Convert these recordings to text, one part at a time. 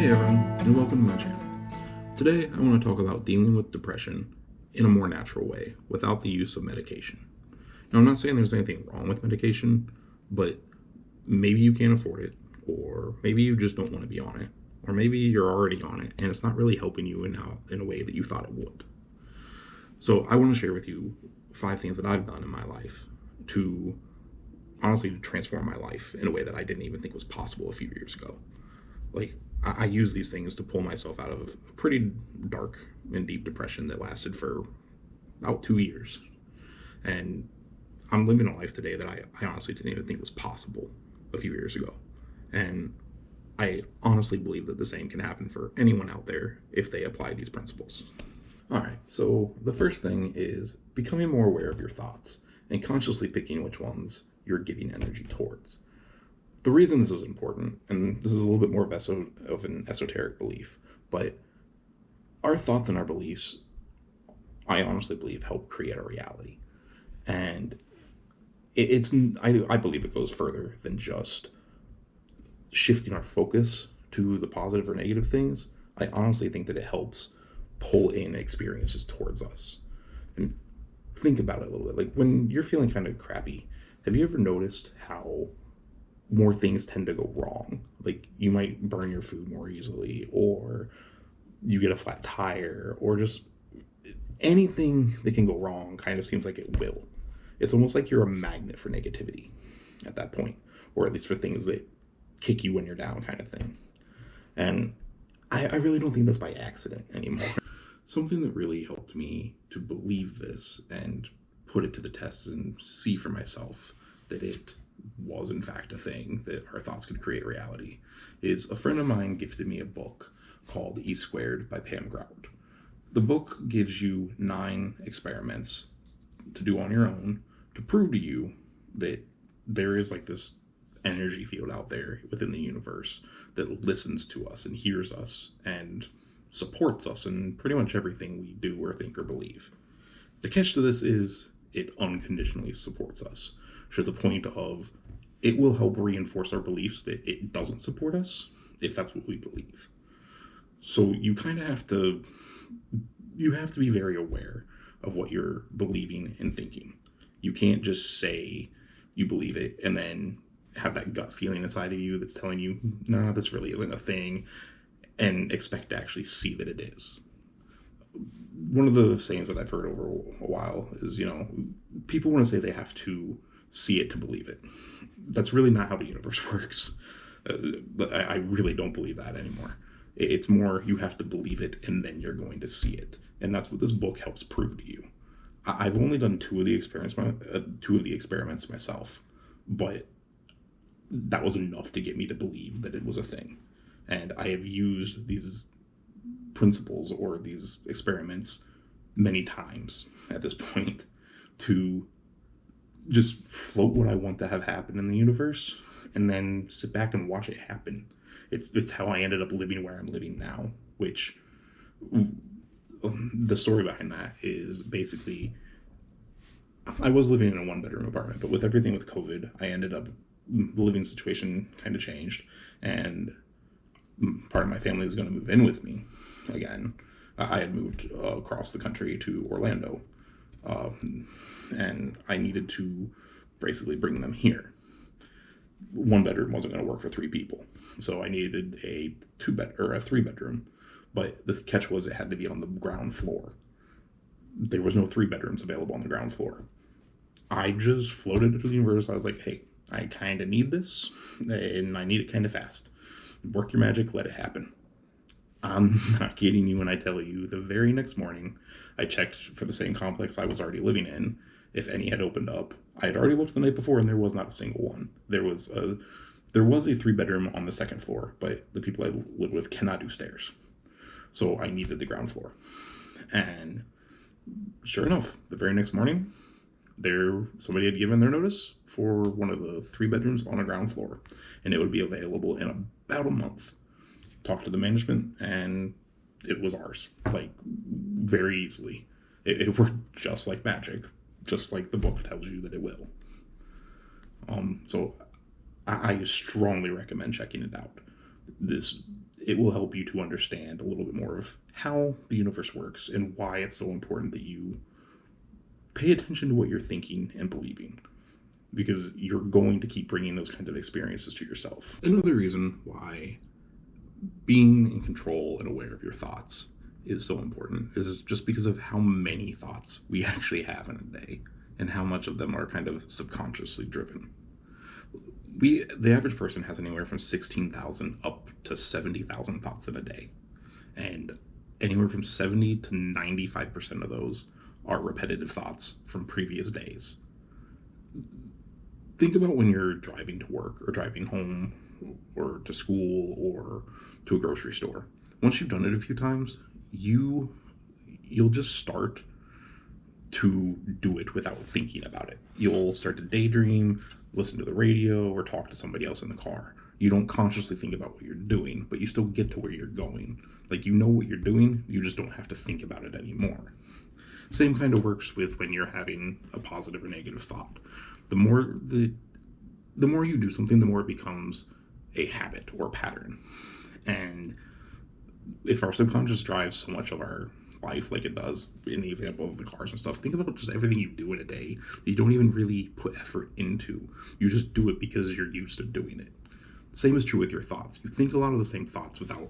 Hey everyone, and welcome to my channel. Today I want to talk about dealing with depression in a more natural way without the use of medication. Now I'm not saying there's anything wrong with medication, but maybe you can't afford it, or maybe you just don't want to be on it, or maybe you're already on it and it's not really helping you in a way that you thought it would. So I want to share with you 5 things that I've done in my life to honestly transform my life in a way that I didn't even think was possible a few years ago. Like, I use these things to pull myself out of a pretty dark and deep depression that lasted for about 2 years. And I'm living a life today that I honestly didn't even think was possible a few years ago. And I honestly believe that the same can happen for anyone out there if they apply these principles. All right, so the first thing is becoming more aware of your thoughts and consciously picking which ones you're giving energy towards. The reason this is important, and this is a little bit more of an esoteric belief, but our thoughts and our beliefs, I honestly believe, help create a reality. And I believe it goes further than just shifting our focus to the positive or negative things. I honestly think that it helps pull in experiences towards us. And think about it a little bit. Like, when you're feeling kind of crappy, have you ever noticed how more things tend to go wrong? Like, you might burn your food more easily, or you get a flat tire, or just anything that can go wrong kind of seems like it will. It's almost like you're a magnet for negativity at that point, or at least for things that kick you when you're down, kind of thing. And I really don't think that's by accident anymore. Something that really helped me to believe this and put it to the test and see for myself that it was in fact a thing, that our thoughts could create reality, is a friend of mine gifted me a book called E Squared by Pam Grout. The book gives you 9 experiments to do on your own to prove to you that there is like this energy field out there within the universe that listens to us and hears us and supports us in pretty much everything we do or think or believe. The catch to this is it unconditionally supports us, to the point of it will help reinforce our beliefs that it doesn't support us if that's what we believe. So you kind of have to be very aware of what you're believing and thinking. You can't just say you believe it and then have that gut feeling inside of you that's telling you, nah, this really isn't a thing, and expect to actually see that it is. One of the sayings that I've heard over a while is, people want to say they have to see it to believe it. That's really not how the universe works. I really don't believe that anymore. It's more, you have to believe it and then you're going to see it. And that's what this book helps prove to you. I've only done 2 of the experiments myself, but that was enough to get me to believe that it was a thing. And I have used these principles or these experiments many times at this point to just float what I want to have happen in the universe and then sit back and watch it happen. It's how I ended up living where I'm living now, which the story behind that is basically I was living in a 1-bedroom apartment, but with everything with COVID, I ended up, the living situation kind of changed, and part of my family was going to move in with me again. I had moved across the country to Orlando, and I needed to basically bring them here. 1 bedroom wasn't going to work for 3 people, so I needed a 3-bedroom. But the catch was it had to be on the ground floor. There was no 3 bedrooms available on the ground floor. I just floated to the universe. I was like, hey, I kind of need this, and I need it kind of fast. Work your magic, let it happen. I'm not kidding you when I tell you the very next morning, I checked for the same complex I was already living in, if any had opened up. I had already looked the night before, and there was not a single one. There was a 3-bedroom on the 2nd floor, but the people I lived with cannot do stairs. So I needed the ground floor. And sure enough, the very next morning, somebody had given their notice for one of the 3 bedrooms on a ground floor, and it would be available in about a month. Talked to the management, and it was ours, like, very easily. It worked just like magic, just like the book tells you that it will. So I strongly recommend checking it out. This it will help you to understand a little bit more of how the universe works and why it's so important that you pay attention to what you're thinking and believing, because you're going to keep bringing those kinds of experiences to yourself. Another reason why being in control and aware of your thoughts is so important is just because of how many thoughts we actually have in a day and how much of them are kind of subconsciously driven. The average person has anywhere from 16,000 up to 70,000 thoughts in a day, and anywhere from 70 to 95% of those are repetitive thoughts from previous days. Think about when you're driving to work or driving home or to school or to a grocery store. Once you've done it a few times, you'll just start to do it without thinking about it. You'll start to daydream, listen to the radio, or talk to somebody else in the car. You don't consciously think about what you're doing, but you still get to where you're going. Like, you know what you're doing, you just don't have to think about it anymore. Same kind of works with when you're having a positive or negative thought. The more you do something, the more it becomes a habit or pattern. And if our subconscious drives so much of our life like it does in the example of the cars and stuff, think about just everything you do in a day that you don't even really put effort into. You just do it because you're used to doing it. Same is true with your thoughts. You think a lot of the same thoughts without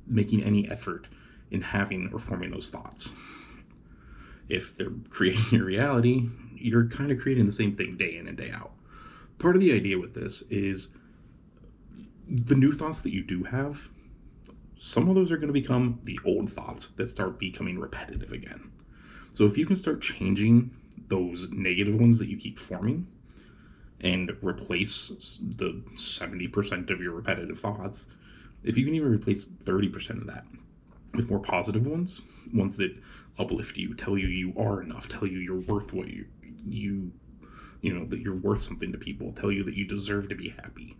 making any effort in having or forming those thoughts. If they're creating your reality, you're kind of creating the same thing day in and day out. Part of the idea with this is the new thoughts that you do have, some of those are going to become the old thoughts that start becoming repetitive again. So if you can start changing those negative ones that you keep forming and replace the 70% of your repetitive thoughts, if you can even replace 30% of that with more positive ones that uplift you, tell you you are enough, tell you you're worth what you know, that you're worth something to people, tell you that you deserve to be happy,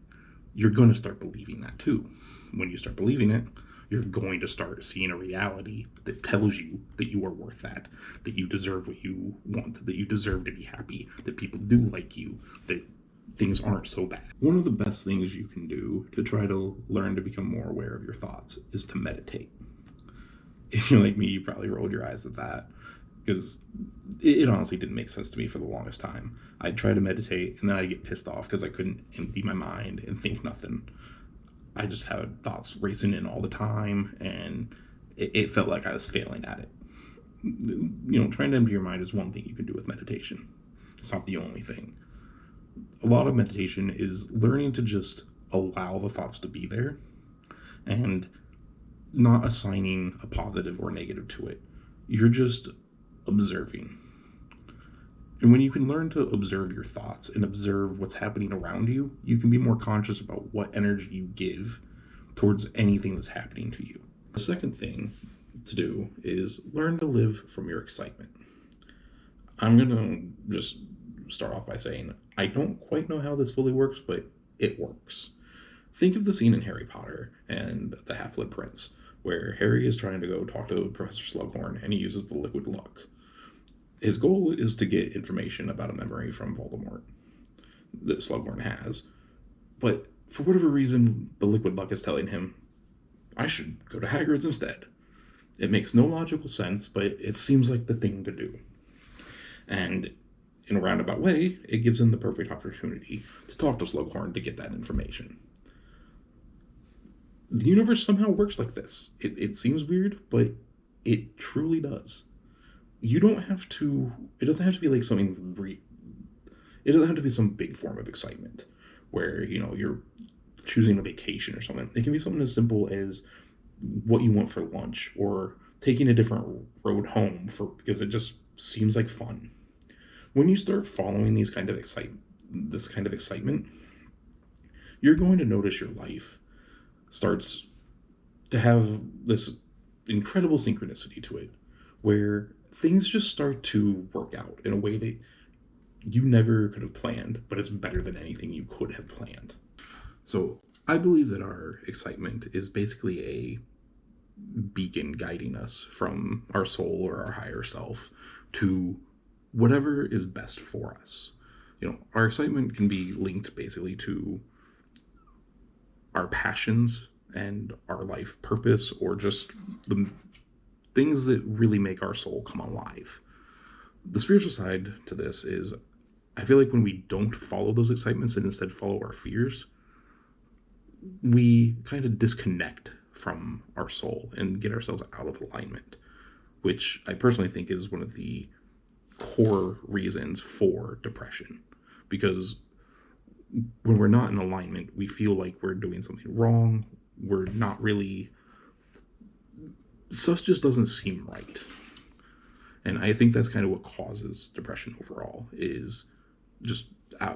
you're going to start believing that too. When you start believing it, you're going to start seeing a reality that tells you that you are worth that you deserve what you want, that you deserve to be happy, that people do like you, that things aren't so bad. One of the best things you can do to try to learn to become more aware of your thoughts is to meditate. If you're like me, you probably rolled your eyes at that, because it honestly didn't make sense to me for the longest time. I'd try to meditate, and then I'd get pissed off because I couldn't empty my mind and think nothing. I just had thoughts racing in all the time, and it felt like I was failing at it. You know, trying to empty your mind is one thing you can do with meditation. It's not the only thing. A lot of meditation is learning to just allow the thoughts to be there and not assigning a positive or negative to it. You're just observing. And when you can learn to observe your thoughts and observe what's happening around you, you can be more conscious about what energy you give towards anything that's happening to you. The second thing to do is learn to live from your excitement. I'm going to just start off by saying I don't quite know how this fully works, but it works. Think of the scene in Harry Potter and the Half-Blood Prince, where Harry is trying to go talk to Professor Slughorn, and he uses the liquid luck. His goal is to get information about a memory from Voldemort that Slughorn has. But for whatever reason, the liquid luck is telling him, I should go to Hagrid's instead. It makes no logical sense, but it seems like the thing to do. And in a roundabout way, it gives him the perfect opportunity to talk to Slughorn to get that information. The universe somehow works like this. It seems weird, but it truly does. It doesn't have to be like something it doesn't have to be some big form of excitement where, you know, you're choosing a vacation or something. It can be something as simple as what you want for lunch or taking a different road home because it just seems like fun. When you start following this kind of excitement, you're going to notice your life starts to have this incredible synchronicity to it, where things just start to work out in a way that you never could have planned, but it's better than anything you could have planned. So I believe that our excitement is basically a beacon guiding us from our soul or our higher self to whatever is best for us. You know, our excitement can be linked basically to our passions and our life purpose, or just the things that really make our soul come alive. The spiritual side to this is, I feel like when we don't follow those excitements and instead follow our fears, we kind of disconnect from our soul and get ourselves out of alignment, which I personally think is one of the core reasons for depression. Because when we're not in alignment, we feel like we're doing something wrong. We're not really, stuff just doesn't seem right. And I think that's kind of what causes depression overall, is just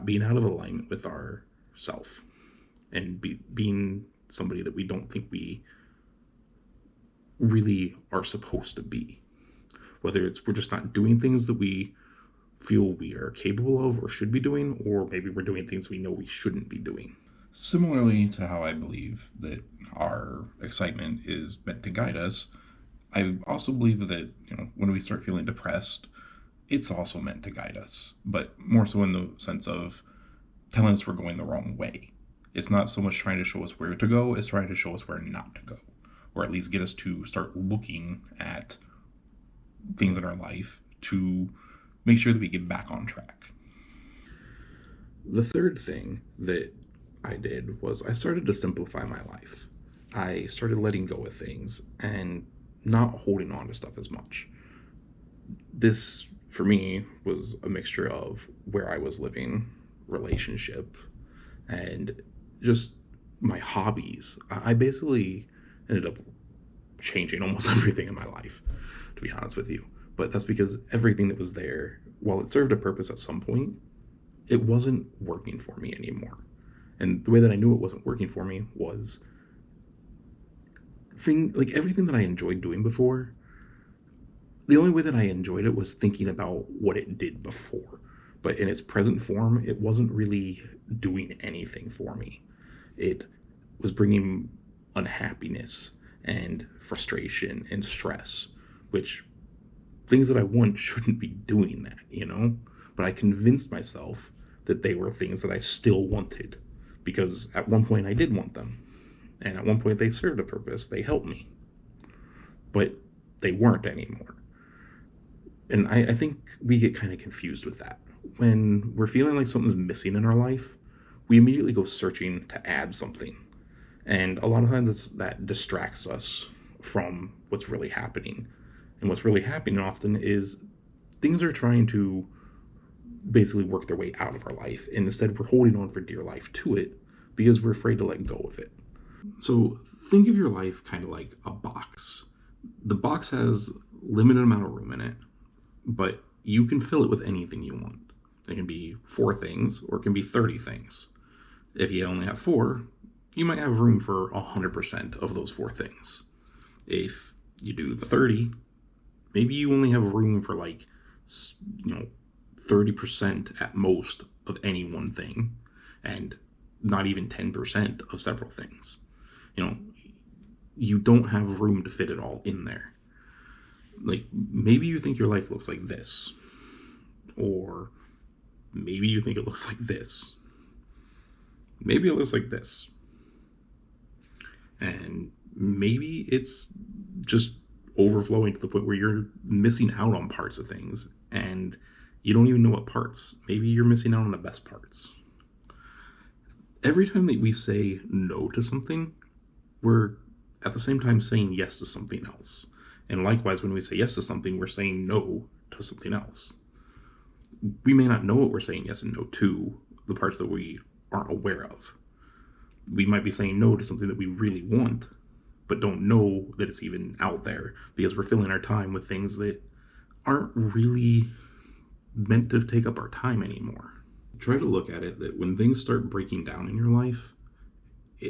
being out of alignment with our self, and being somebody that we don't think we really are supposed to be. Whether it's we're just not doing things that we feel we are capable of or should be doing, or maybe we're doing things we know we shouldn't be doing. Similarly to how I believe that our excitement is meant to guide us, I also believe that, when we start feeling depressed, it's also meant to guide us, but more so in the sense of telling us we're going the wrong way. It's not so much trying to show us where to go, it's trying to show us where not to go, or at least get us to start looking at things in our life to make sure that we get back on track. The third thing that I did was I started to simplify my life. I started letting go of things and not holding on to stuff as much. This, for me, was a mixture of where I was living, relationship, and just my hobbies. I basically ended up changing almost everything in my life, to be honest with you. But that's because everything that was there, while it served a purpose at some point, it wasn't working for me anymore. And the way that I knew it wasn't working for me was everything that I enjoyed doing before. The only way that I enjoyed it was thinking about what it did before. But in its present form, it wasn't really doing anything for me. It was bringing unhappiness and frustration and stress, which things that I want shouldn't be doing that. But I convinced myself that they were things that I still wanted, because at one point I did want them. And at one point they served a purpose. They helped me. But they weren't anymore. And I think we get kind of confused with that. When we're feeling like something's missing in our life, we immediately go searching to add something. And a lot of times that distracts us from what's really happening. And what's really happening often is things are trying to basically work their way out of our life. And instead, we're holding on for dear life to it because we're afraid to let go of it. So think of your life kind of like a box. The box has limited amount of room in it, but you can fill it with anything you want. It can be 4 things, or it can be 30 things. If you only have 4, you might have room for 100% of those 4 things. If you do the 30, maybe you only have room for 30% at most of any one thing, and not even 10% of several things. You don't have room to fit it all in there. Maybe you think your life looks like this, or maybe you think it looks like this. Maybe it looks like this. And maybe it's just overflowing to the point where you're missing out on parts of things and you don't even know what parts. Maybe you're missing out on the best parts. Every time that we say no to something, we're at the same time saying yes to something else. And likewise, when we say yes to something, we're saying no to something else. We may not know what we're saying yes and no to, the parts that we aren't aware of. We might be saying no to something that we really want, but don't know that it's even out there, because we're filling our time with things that aren't really meant to take up our time anymore. Try to look at it that when things start breaking down in your life,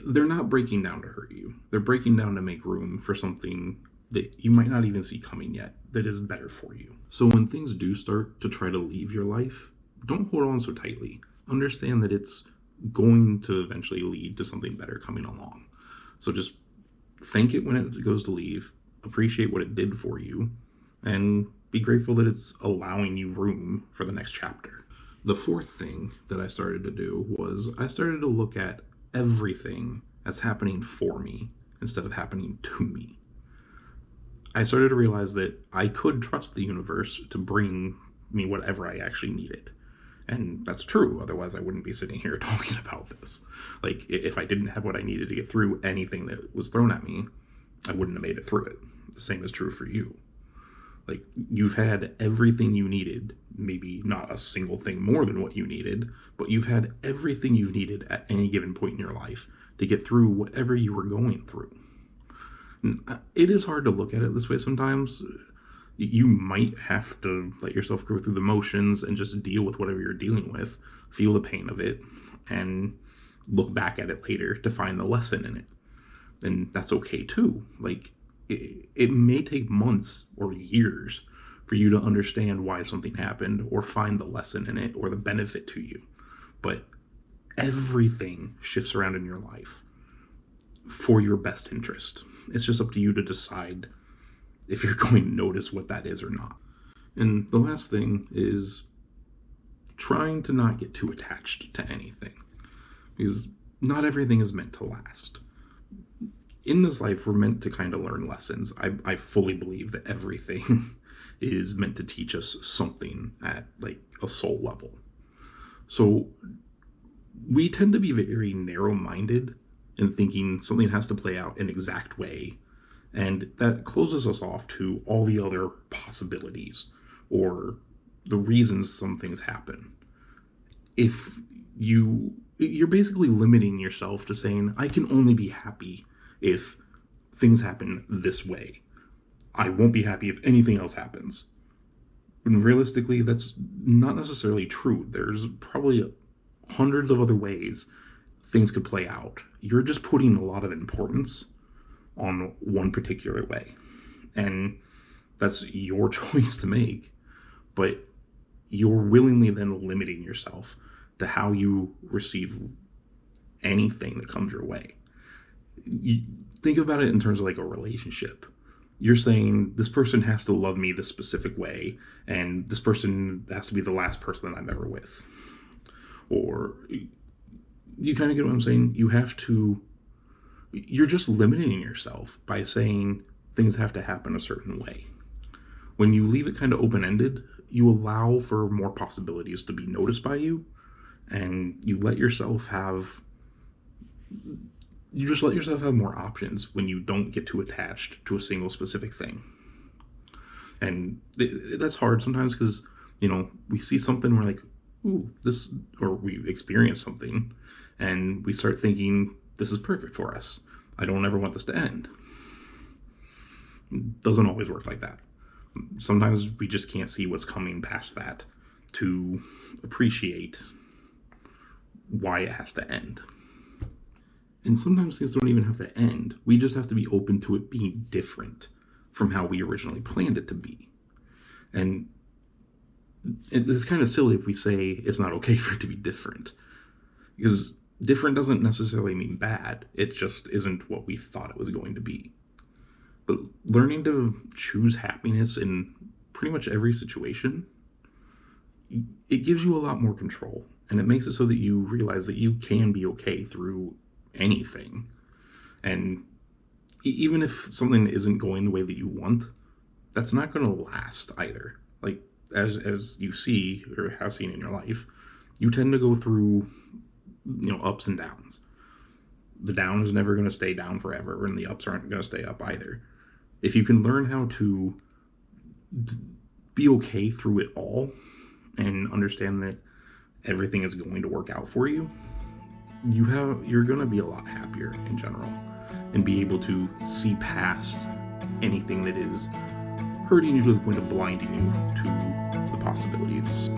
they're not breaking down to hurt you. They're breaking down to make room for something that you might not even see coming yet that is better for you. So when things do start to try to leave your life, don't hold on so tightly. Understand that it's going to eventually lead to something better coming along. So just thank it when it goes to leave, appreciate what it did for you, and be grateful that it's allowing you room for the next chapter. The fourth thing that I started to do was I started to look at everything as happening for me instead of happening to me. I started to realize that I could trust the universe to bring me whatever I actually needed. And that's true, otherwise I wouldn't be sitting here talking about this. Like, if I didn't have what I needed to get through anything that was thrown at me, I wouldn't have made it through it. The same is true for you. Like, you've had everything you needed, maybe not a single thing more than what you needed, but you've had everything you've needed at any given point in your life to get through whatever you were going through. And it is hard to look at it this way sometimes. You might have to let yourself go through the motions and just deal with whatever you're dealing with, feel the pain of it, and look back at it later to find the lesson in it. And that's okay too. Like, it may take months or years for you to understand why something happened or find the lesson in it or the benefit to you. But everything shifts around in your life for your best interest. It's just up to you to decide if you're going to notice what that is or not. And the last thing is trying to not get too attached to anything, because not everything is meant to last. In this life, we're meant to kind of learn lessons. I fully believe that everything is meant to teach us something at like a soul level. So we tend to be very narrow-minded in thinking something has to play out an exact way, and that closes us off to all the other possibilities or the reasons some things happen. If you're basically limiting yourself to saying, I can only be happy if things happen this way. I won't be happy if anything else happens. And realistically, that's not necessarily true. There's probably hundreds of other ways things could play out. You're just putting a lot of importance on one particular way. And that's your choice to make, but you're willingly then limiting yourself to how you receive anything that comes your way. You think about it in terms of like a relationship. You're saying this person has to love me this specific way, and this person has to be the last person that I'm ever with. Or you kind of get what I'm saying? You're just limiting yourself by saying things have to happen a certain way. When you leave it kind of open-ended, you allow for more possibilities to be noticed by you, and you just let yourself have more options when you don't get too attached to a single specific thing. And that's hard sometimes because, we see something, we're like, ooh, this, or we experience something, and we start thinking, this is perfect for us. I don't ever want this to end. It doesn't always work like that. Sometimes we just can't see what's coming past that to appreciate why it has to end. And sometimes things don't even have to end. We just have to be open to it being different from how we originally planned it to be. And it's kind of silly if we say it's not okay for it to be different, because different doesn't necessarily mean bad. It just isn't what we thought it was going to be. But learning to choose happiness in pretty much every situation, it gives you a lot more control. And it makes it so that you realize that you can be okay through anything. And even if something isn't going the way that you want, that's not going to last either. Like, as you see or have seen in your life, you tend to go through ups and downs. The down is never going to stay down forever, and the ups aren't going to stay up either. If you can learn how to be okay through it all and understand that everything is going to work out for you, you're going to be a lot happier in general and be able to see past anything that is hurting you to the point of blinding you to the possibilities.